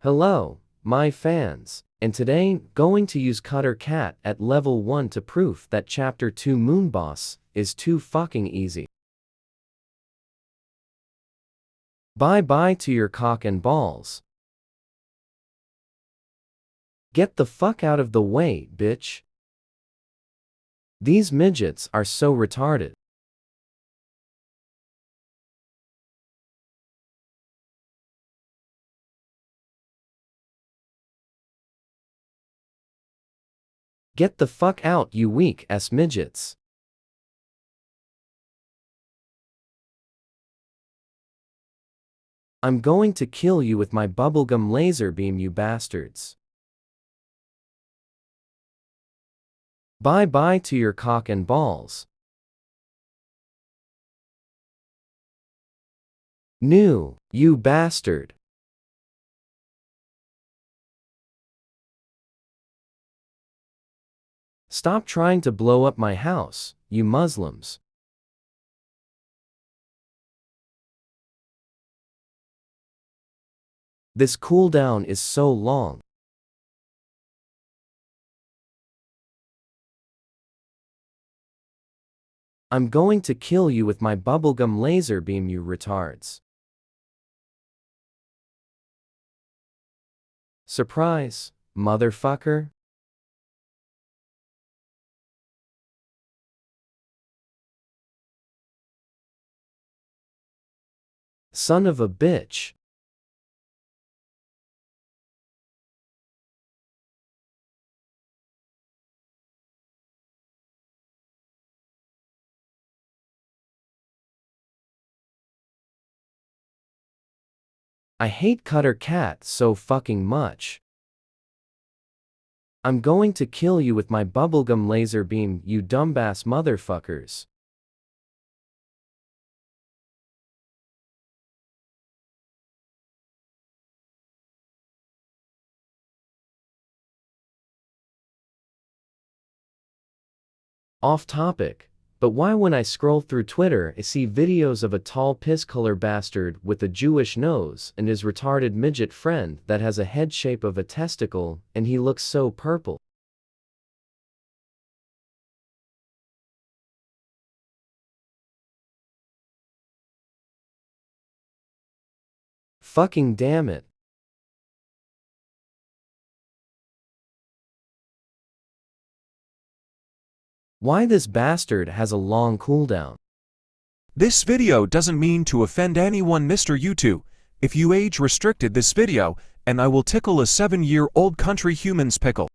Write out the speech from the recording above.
Hello, my fans, and today going to use Cutter Cat at level 1 to prove that chapter 2 Moon Boss is too fucking easy. Bye bye to your cock and balls. Get the fuck out of the way, bitch. These midgets are so retarded. Get the fuck out, you weak-ass midgets. I'm going to kill you with my bubblegum laser beam, you bastards. Bye bye to your cock and balls. New, you bastard. Stop trying to blow up my house, you Muslims. This cooldown is so long. I'm going to kill you with my bubblegum laser beam, you retards. Surprise, motherfucker. Son of a bitch. I hate Cutter Cat so fucking much. I'm going to kill you with my bubblegum laser beam, you dumbass motherfuckers. Off topic, but why when I scroll through Twitter I see videos of a tall piss-color bastard with a Jewish nose and his retarded midget friend that has a head shape of a testicle and he looks so purple. Fucking damn it. Why this bastard has a long cooldown? This video doesn't mean to offend anyone, Mr. YouTube. If you age restricted this video, and I will tickle a 7-year-old country human's pickle.